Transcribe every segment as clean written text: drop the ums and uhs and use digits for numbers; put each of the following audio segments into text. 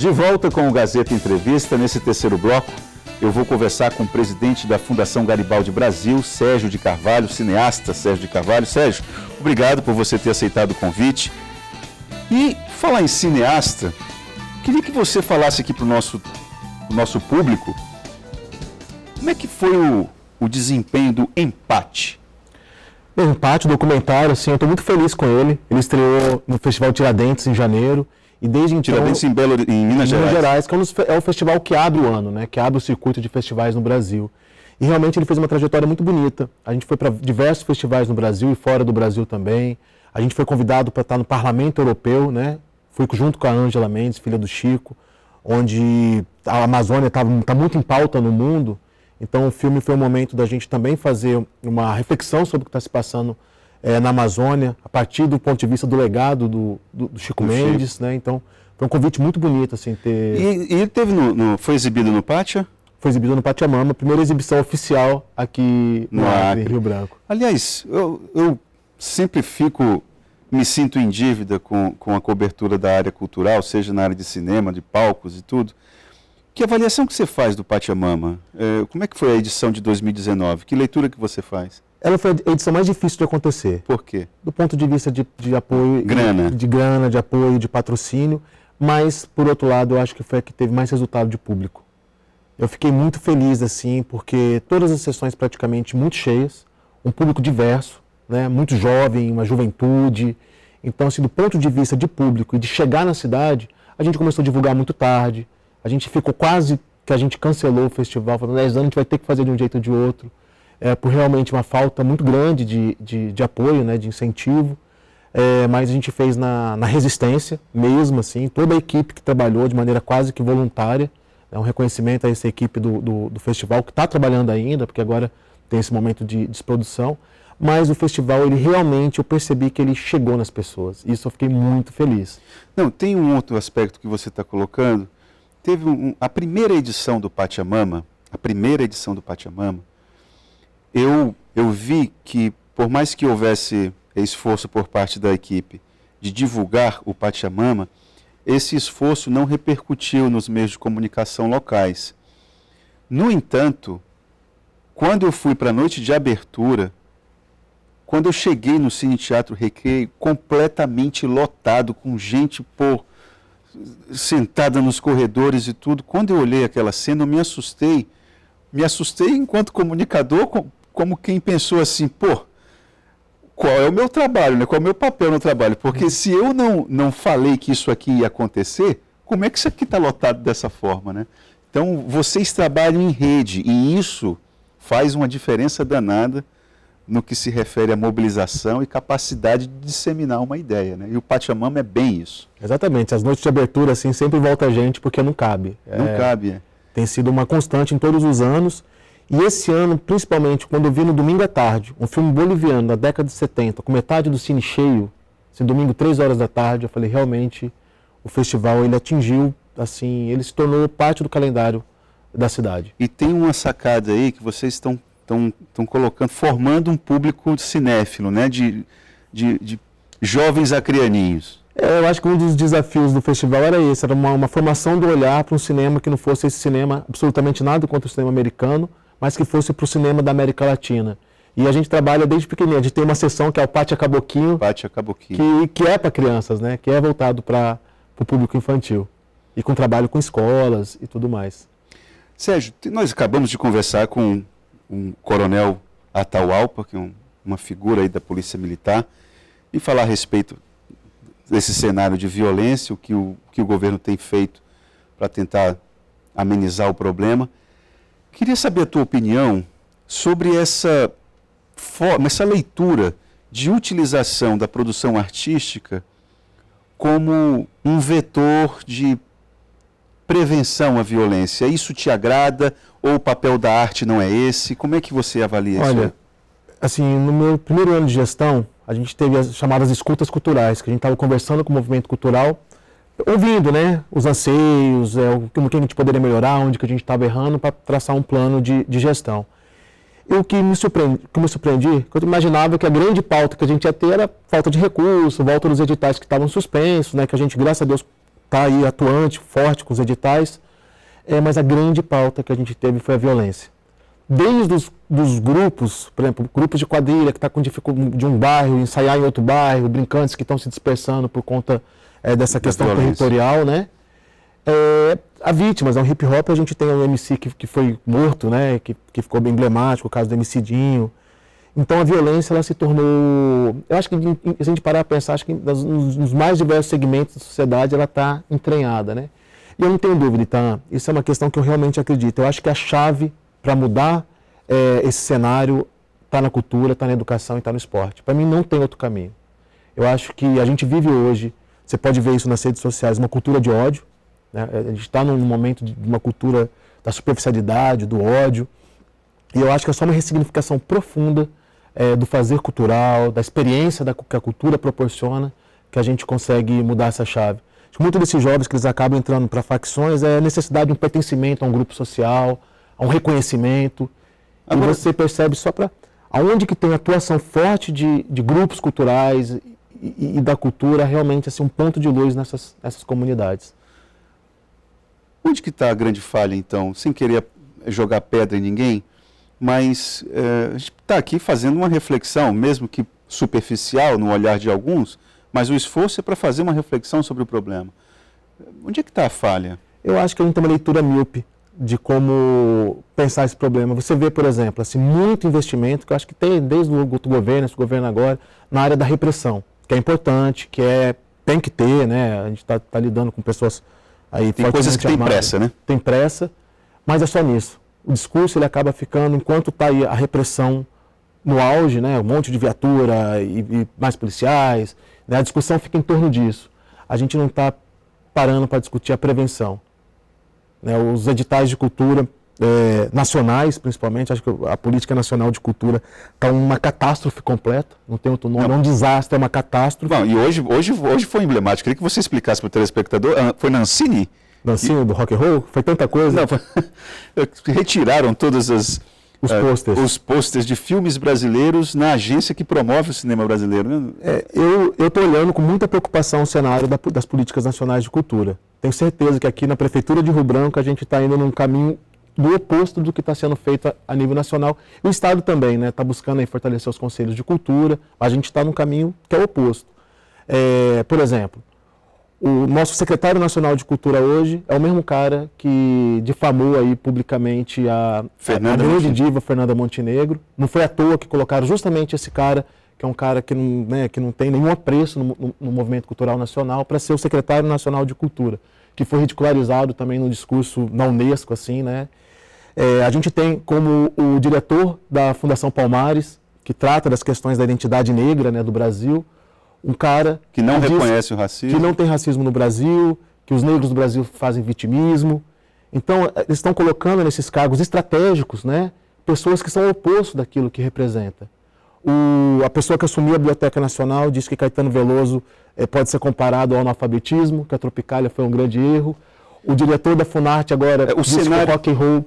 De volta com o Gazeta Entrevista, nesse terceiro bloco, eu vou conversar com o presidente da Fundação Garibaldi Brasil, Sérgio de Carvalho, cineasta Sérgio de Carvalho. Sérgio, obrigado por você ter aceitado o convite. E falar em cineasta, queria que você falasse aqui para o nosso público, como é que foi o desempenho do Empate? O Empate, o documentário, assim, eu estou muito feliz com ele. Ele estreou no Festival Tiradentes em janeiro. E desde então, Tiradentes em Minas Gerais. Que é o festival que abre o ano, né? Que abre o circuito de festivais no Brasil. E realmente ele fez uma trajetória muito bonita. A gente foi para diversos festivais no Brasil e fora do Brasil também. A gente foi convidado para estar no Parlamento Europeu, né? Fui junto com a Ângela Mendes, filha do Chico, onde a Amazônia está muito em pauta no mundo. Então o filme foi um momento da gente também fazer uma reflexão sobre o que está se passando na Amazônia, a partir do ponto de vista do legado do Chico Mendes, né? Então, foi um convite muito bonito, assim, ter... E ele teve foi exibido no Pátia? Foi exibido no Pátia Mama, a primeira exibição oficial aqui no Acre, em Rio Branco. Aliás, eu sempre me sinto em dívida com a cobertura da área cultural, seja na área de cinema, de palcos e tudo. Que avaliação que você faz do Pátia Mama? Como é que foi a edição de 2019? Que leitura que você faz? Ela foi a edição mais difícil de acontecer. Por quê? Do ponto de vista de apoio... Grana. De grana, de apoio, de patrocínio. Mas, por outro lado, eu acho que foi a que teve mais resultado de público. Eu fiquei muito feliz, assim, porque todas as sessões praticamente muito cheias, um público diverso, né, muito jovem, uma juventude. Então, assim, do ponto de vista de público e de chegar na cidade, a gente começou a divulgar muito tarde. A gente ficou quase que a gente cancelou o festival, falando 10 anos a gente vai ter que fazer de um jeito ou de outro. Por realmente uma falta muito grande de apoio, né, de incentivo, mas a gente fez na resistência mesmo, assim, toda a equipe que trabalhou de maneira quase que voluntária, um reconhecimento a essa equipe do festival que está trabalhando ainda, porque agora tem esse momento de produção, mas o festival, ele realmente, eu percebi que ele chegou nas pessoas, e isso eu fiquei muito feliz. Não, tem um outro aspecto que você está colocando, teve a primeira edição do Pátia Mama, eu vi que, por mais que houvesse esforço por parte da equipe de divulgar o Pátia Mama, esse esforço não repercutiu nos meios de comunicação locais. No entanto, quando eu fui para a noite de abertura, quando eu cheguei no Cine Teatro Recreio, completamente lotado, com gente sentada nos corredores e tudo, quando eu olhei aquela cena, eu me assustei enquanto comunicador, como quem pensou assim, qual é o meu trabalho, né? Qual é o meu papel no trabalho? Porque se eu não falei que isso aqui ia acontecer, como é que isso aqui está lotado dessa forma, né? Então, vocês trabalham em rede e isso faz uma diferença danada no que se refere à mobilização e capacidade de disseminar uma ideia, né? E o Pátia Mama é bem isso. Exatamente, as noites de abertura, assim, sempre volta a gente porque não cabe. Não cabe, Tem sido uma constante em todos os anos. E esse ano, principalmente, quando eu vi no domingo à tarde, um filme boliviano da década de 70, com metade do cine cheio, esse domingo, 3 horas da tarde, eu falei, realmente, o festival, ele atingiu, assim, ele se tornou parte do calendário da cidade. E tem uma sacada aí que vocês estão colocando, formando um público cinéfilo, né, de jovens acrianinhos. Eu acho que um dos desafios do festival era esse, era uma formação do olhar para um cinema que não fosse esse cinema, absolutamente nada contra o cinema americano, mas que fosse para o cinema da América Latina. E a gente trabalha desde pequenininho, a gente tem uma sessão que é o Pátia Caboquinho, que é para crianças, né? Que é voltado para o público infantil. E com trabalho com escolas e tudo mais. Sérgio, nós acabamos de conversar com um coronel Atahualpa, que é uma figura aí da Polícia Militar, e falar a respeito desse cenário de violência, o que o governo tem feito para tentar amenizar o problema. Queria saber a tua opinião sobre essa leitura de utilização da produção artística como um vetor de prevenção à violência. Isso te agrada ou o papel da arte não é esse? Como é que você avalia isso? Olha, assim, no meu primeiro ano de gestão, a gente teve as chamadas escutas culturais, que a gente estava conversando com o movimento cultural, ouvindo, né, os anseios, o que a gente poderia melhorar, onde que a gente estava errando, para traçar um plano de gestão. E o que me surpreendi, que eu imaginava que a grande pauta que a gente ia ter era falta de recurso, volta dos editais que estavam suspensos, né, que a gente, graças a Deus, está aí atuante, forte com os editais, mas a grande pauta que a gente teve foi a violência. Desde dos grupos, por exemplo, grupos de quadrilha que está com dificuldade de um bairro, ensaiar em outro bairro, brincantes que estão se dispersando por conta dessa questão territorial, né? A vítimas, no hip hop a gente tem um MC que foi morto, né? Que ficou bem emblemático, o caso do MC Dinho. Então a violência ela se tornou, eu acho que se a gente parar para pensar, acho que nos mais diversos segmentos da sociedade ela está entranhada, né? E eu não tenho dúvida, tá? Isso é uma questão que eu realmente acredito. Eu acho que a chave para mudar esse cenário está na cultura, está na educação e está no esporte. Para mim não tem outro caminho. Eu acho que a gente vive hoje, você pode ver isso nas redes sociais, uma cultura de ódio, né? A gente está num momento de uma cultura da superficialidade, do ódio, e eu acho que é só uma ressignificação profunda do fazer cultural, da experiência que a cultura proporciona, que a gente consegue mudar essa chave. Muitos desses jovens que eles acabam entrando para facções é a necessidade de um pertencimento a um grupo social, a um reconhecimento. Agora, e você percebe só para aonde que tem atuação forte de grupos culturais e da cultura, realmente assim, um ponto de luz nessas comunidades. Onde que está a grande falha, então? Sem querer jogar pedra em ninguém, mas a gente está aqui fazendo uma reflexão, mesmo que superficial no olhar de alguns, mas o esforço é para fazer uma reflexão sobre o problema. Onde é que está a falha? Eu acho que a gente tem uma leitura míope de como pensar esse problema. Você vê, por exemplo, assim, muito investimento, que eu acho que tem desde o governo, esse governo agora, na área da repressão, que é importante, tem que ter, né? A gente está lidando com pessoas aí tem coisas que tem pressa, né? Tem pressa, mas é só nisso. O discurso ele acaba ficando, enquanto está aí a repressão no auge, né? Um monte de viatura e mais policiais, né? A discussão fica em torno disso. A gente não está parando para discutir a prevenção. Né? Os editais de cultura nacionais, principalmente, acho que a política nacional de cultura está uma catástrofe completa, não tem outro nome, é um desastre, é uma catástrofe. Não, e hoje foi emblemático, queria que você explicasse para o telespectador, foi Nancini? Nancini, do rock and roll? Foi tanta coisa. Não, retiraram todas os pôsteres de filmes brasileiros na agência que promove o cinema brasileiro. Né? Eu estou olhando com muita preocupação o cenário das políticas nacionais de cultura. Tenho certeza que aqui na Prefeitura de Rio Branco a gente está indo num caminho do oposto do que está sendo feito a nível nacional. O Estado também está buscando aí fortalecer os conselhos de cultura. A gente está num caminho que é o oposto. Por exemplo, o nosso secretário nacional de cultura hoje é o mesmo cara que difamou aí publicamente a grande diva Fernanda Montenegro. Não foi à toa que colocaram justamente esse cara, que é um cara que não tem nenhum apreço no movimento cultural nacional, para ser o secretário nacional de cultura, que foi ridicularizado também no discurso na Unesco, assim, né? A gente tem como o diretor da Fundação Palmares, que trata das questões da identidade negra, né, do Brasil, um cara que não reconhece o racismo, que não tem racismo no Brasil, que os negros do Brasil fazem vitimismo. Então, eles estão colocando nesses cargos estratégicos, né, pessoas que são o oposto daquilo que representa. A pessoa que assumiu a Biblioteca Nacional disse que Caetano Veloso pode ser comparado ao analfabetismo, que a Tropicália foi um grande erro. O diretor da Funarte agora disse que o rock and roll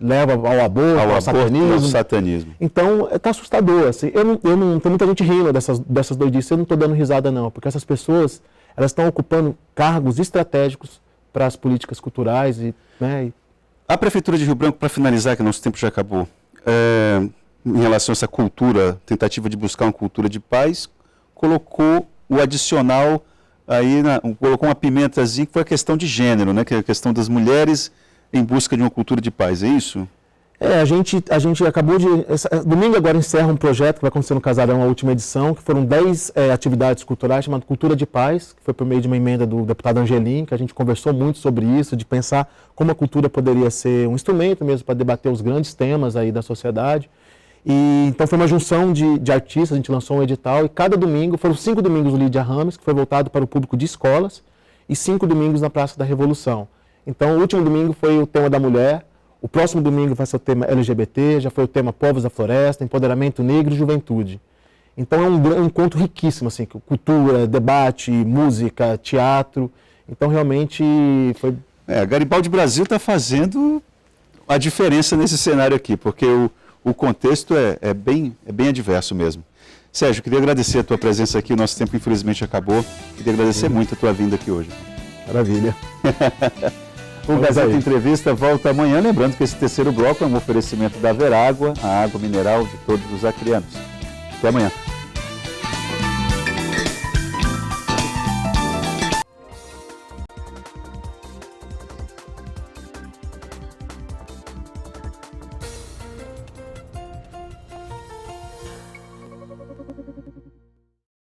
leva ao aborto, ao satanismo. Então, está assustador. Assim. Tem muita gente rindo dessas doidices. Eu não estou dando risada, não, porque essas pessoas elas estão ocupando cargos estratégicos para as políticas culturais. A Prefeitura de Rio Branco, para finalizar, que nosso tempo já acabou, em relação a essa cultura, tentativa de buscar uma cultura de paz, colocou o adicional aí, colocou uma pimentazinha que foi a questão de gênero, né? Que é a questão das mulheres em busca de uma cultura de paz, é isso? A gente acabou de... Domingo agora encerra um projeto que vai acontecer no Casarão, a última edição, que foram 10 atividades culturais chamado Cultura de Paz, que foi por meio de uma emenda do deputado Angelim, que a gente conversou muito sobre isso, de pensar como a cultura poderia ser um instrumento mesmo para debater os grandes temas aí da sociedade. Então foi uma junção de artistas, a gente lançou um edital e cada domingo, foram 5 domingos do Lídia Rames, que foi voltado para o público de escolas, e 5 domingos na Praça da Revolução. Então o último domingo foi o tema da mulher, o próximo domingo vai ser o tema LGBT, já foi o tema Povos da Floresta, Empoderamento Negro e Juventude. Então é um encontro riquíssimo, assim, cultura, debate, música, teatro, então realmente foi... A Garibaldi Brasil está fazendo a diferença nesse cenário aqui, porque o contexto é bem adverso mesmo. Sérgio, queria agradecer a tua presença aqui, o nosso tempo infelizmente acabou. Queria agradecer muito a tua vinda aqui hoje. Maravilha. O Gazeta Entrevista volta amanhã, lembrando que esse terceiro bloco é um oferecimento da Verágua, a água mineral de todos os acrianos. Até amanhã.